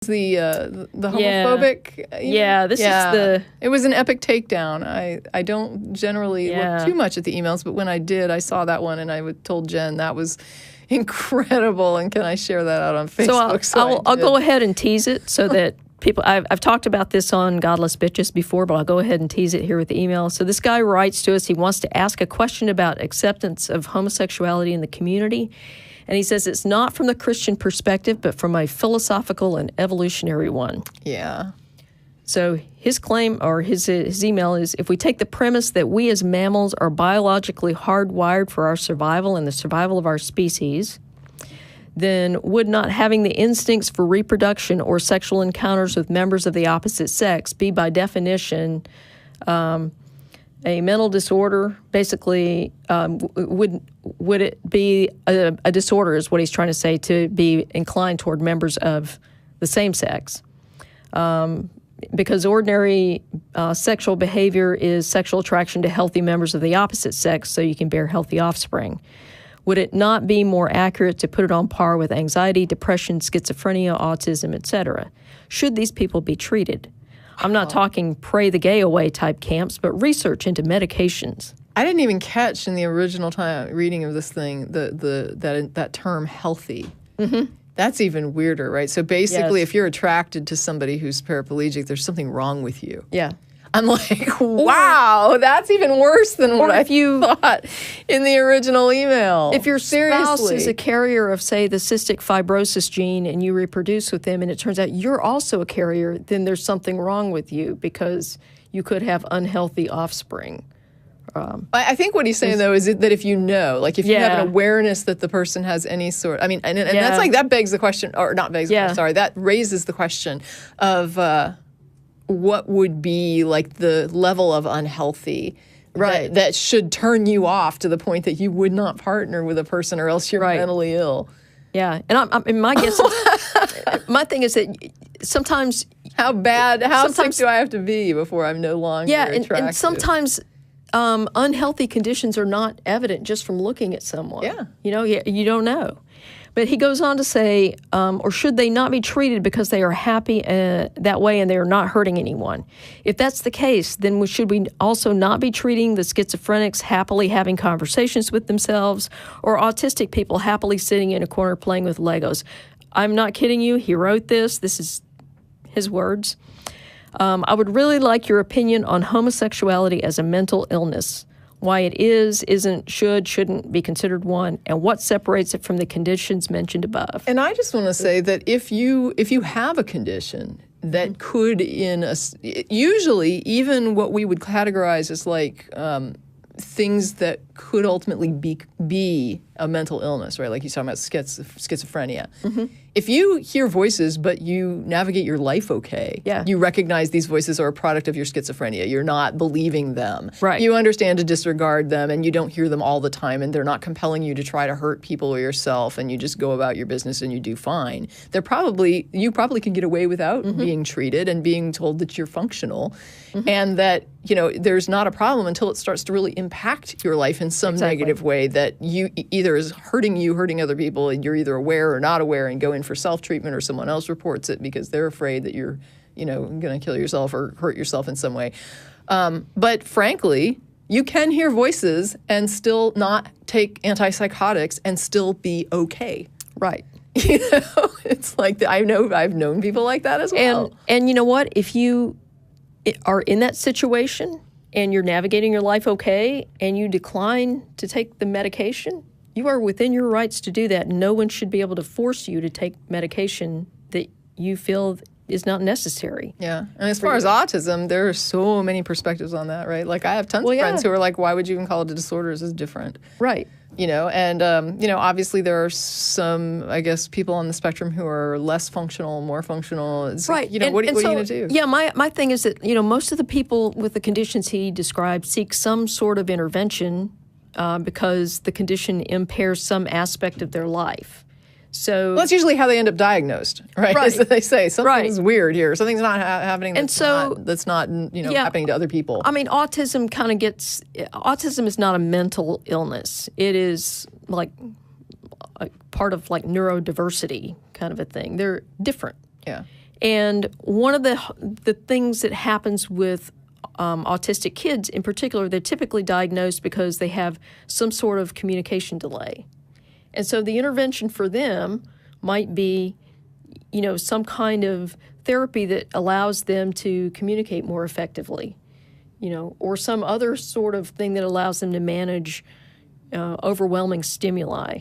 The homophobic. It was an epic takedown. I don't generally look too much at the emails, but when I did, I saw that one and I told Jen that was incredible. And can I share that out on Facebook? So I'll go ahead and tease it so that people. I've talked about this on Godless Bitches before, but I'll go ahead and tease it here with the email. So this guy writes to us. He wants to ask a question about acceptance of homosexuality in the community. And he says it's not from the Christian perspective, but from a philosophical and evolutionary one. Yeah. So his claim, or his email is, if we take the premise that we as mammals are biologically hardwired for our survival and the survival of our species, then would not having the instincts for reproduction or sexual encounters with members of the opposite sex be by definition a mental disorder? Basically, would it be a disorder, is what he's trying to say, to be inclined toward members of the same sex? Because ordinary sexual behavior is sexual attraction to healthy members of the opposite sex so you can bear healthy offspring. Would it not be more accurate to put it on par with anxiety, depression, schizophrenia, autism, etc.? Should these people be treated? I'm not talking pray the gay away type camps, but research into medications. I didn't even catch in the original time reading of this thing that term healthy. Mm-hmm. That's even weirder, right? So basically, if you're attracted to somebody who's paraplegic, there's something wrong with you. Yeah. I'm like, wow, that's even worse than what I thought in the original email. If your spouse is a carrier of, say, the cystic fibrosis gene and you reproduce with them and it turns out you're also a carrier, then there's something wrong with you because you could have unhealthy offspring. I think what he's saying, though, is that if you know, like if you have an awareness that the person has any sort, I mean, and that's like, that begs the question, or not begs, sorry, that raises the question of what would be like the level of unhealthy that should turn you off to the point that you would not partner with a person or else you're mentally ill. Yeah, and my guess is, my thing is that sometimes how sick do I have to be before I'm no longer attracted? And sometimes unhealthy conditions are not evident just from looking at someone. Yeah. You don't know. But he goes on to say, or should they not be treated because they are happy that way and they are not hurting anyone? If that's the case, then should we also not be treating the schizophrenics happily having conversations with themselves, or autistic people happily sitting in a corner playing with Legos? I'm not kidding you. He wrote this. This is his words. I would really like your opinion on homosexuality as a mental illness. Why it is, isn't, shouldn't be considered one, and what separates it from the conditions mentioned above. And I just want to say that if you have a condition that could, usually even what we would categorize as like things that could ultimately be a mental illness, right? Like you're talking about schizophrenia. Mm-hmm. If you hear voices but you navigate your life okay, you recognize these voices are a product of your schizophrenia. You're not believing them. Right. You understand to disregard them and you don't hear them all the time and they're not compelling you to try to hurt people or yourself and you just go about your business and you do fine. You probably can get away without being treated and being told that you're functional and that, there's not a problem until it starts to really impact your life in some negative way that you either is hurting you, hurting other people, and you're either aware or not aware and go in for self-treatment, or someone else reports it because they're afraid that you're, going to kill yourself or hurt yourself in some way. But frankly, you can hear voices and still not take antipsychotics and still be okay. Right. It's like I've known people like that as well. And you know what? If you are in that situation and you're navigating your life okay and you decline to take the medication, you are within your rights to do that. No one should be able to force you to take medication that you feel is not necessary. Yeah. And as far as autism, there are so many perspectives on that, right? Like I have tons of friends who are like, why would you even call it a disorder? This is different. Right. And obviously there are some, I guess, people on the spectrum who are less functional, more functional. It's right. Like, what are you going to do? Yeah, my thing is that, most of the people with the conditions he described seek some sort of intervention because the condition impairs some aspect of their life. So that's usually how they end up diagnosed, right? Is that they say something's weird here, something's not happening. That's not happening to other people. I mean, autism is not a mental illness. It is like a part of like neurodiversity kind of a thing. They're different. Yeah. And one of the things that happens with autistic kids in particular, they're typically diagnosed because they have some sort of communication delay. And so the intervention for them might be, some kind of therapy that allows them to communicate more effectively, or some other sort of thing that allows them to manage overwhelming stimuli.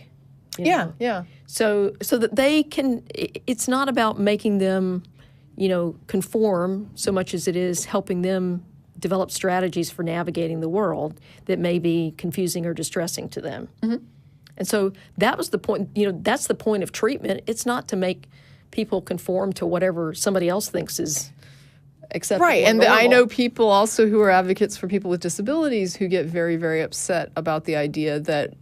Yeah. So that they can, it's not about making them, conform so much as it is helping them develop strategies for navigating the world that may be confusing or distressing to them. Mm-hmm. And so that was the point, that's the point of treatment. It's not to make people conform to whatever somebody else thinks is acceptable. Right, and I know people also who are advocates for people with disabilities who get very, very upset about the idea that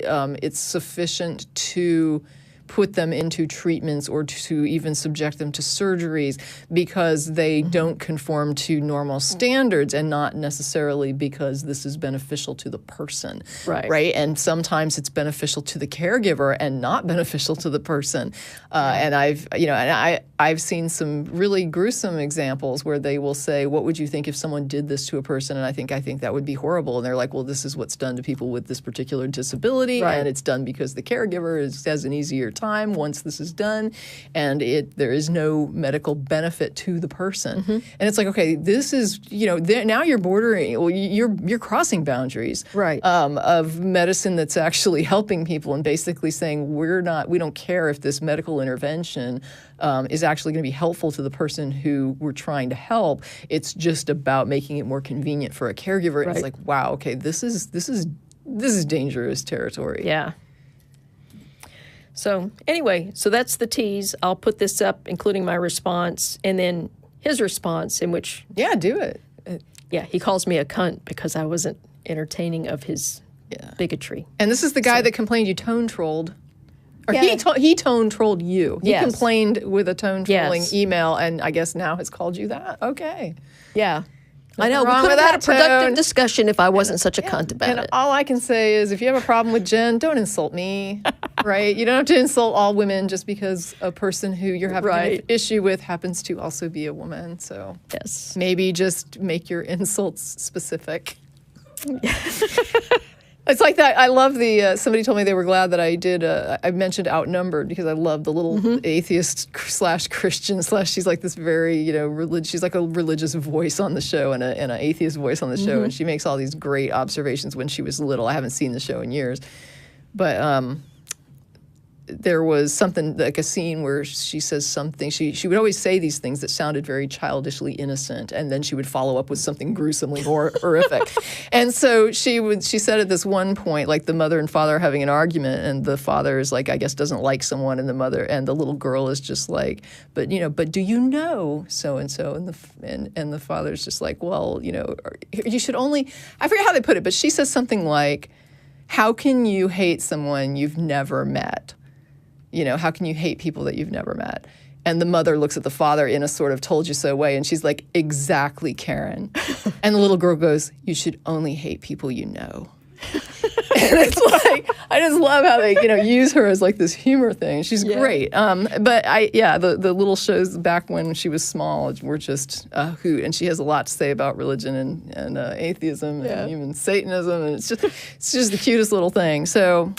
it's sufficient to put them into treatments or to even subject them to surgeries because they don't conform to normal standards, and not necessarily because this is beneficial to the person. Right. And sometimes it's beneficial to the caregiver and not beneficial to the person. And I've seen some really gruesome examples where they will say, what would you think if someone did this to a person? And I think that would be horrible. And they're like, well, this is what's done to people with this particular disability. Right. And it's done because the caregiver has an easier time once this is done, and there is no medical benefit to the person. Mm-hmm. And it's like, okay, this is, now you're bordering, well, you're crossing boundaries of medicine that's actually helping people, and basically saying we don't care if this medical intervention is actually going to be helpful to the person who we're trying to help. It's just about making it more convenient for a caregiver. Right. It's like, wow, okay, this is dangerous territory. Yeah. So anyway, that's the tease. I'll put this up, including my response, and then his response, in which... Yeah, do it. He calls me a cunt because I wasn't entertaining of his bigotry. And this is the guy that complained you tone trolled. Or he tone trolled you. He complained with a tone trolling email, and I guess now has called you that. Okay. Yeah. I know. We could have had a productive discussion if I wasn't such a cunt about it. And all I can say is, if you have a problem with Jen, don't insult me, right? You don't have to insult all women just because a person who you're having an issue with happens to also be a woman. So maybe just make your insults specific. It's like that. I love somebody told me they were glad that I mentioned outnumbered, because I love the little atheist / Christian / she's like this very, she's like a religious voice on the show and an atheist voice on the show. And she makes all these great observations when she was little. I haven't seen the show in years. But there was something, like a scene where she says something. She would always say these things that sounded very childishly innocent, and then she would follow up with something gruesomely horrific. And so she said at this one point, like, the mother and father are having an argument, and the father is like, I guess, doesn't like someone, and the little girl is just like, but do you know so and so? And the father's just like, well, you should only, I forget how they put it, but she says something like, how can you hate someone you've never met? How can you hate people that you've never met? And the mother looks at the father in a sort of told you so way, and she's like, exactly, Karen. And the little girl goes, you should only hate people you know. And it's like, I just love how they, use her as like this humor thing. She's great. But the little shows back when she was small were just a hoot. And she has a lot to say about religion and atheism and even Satanism. And it's just the cutest little thing. So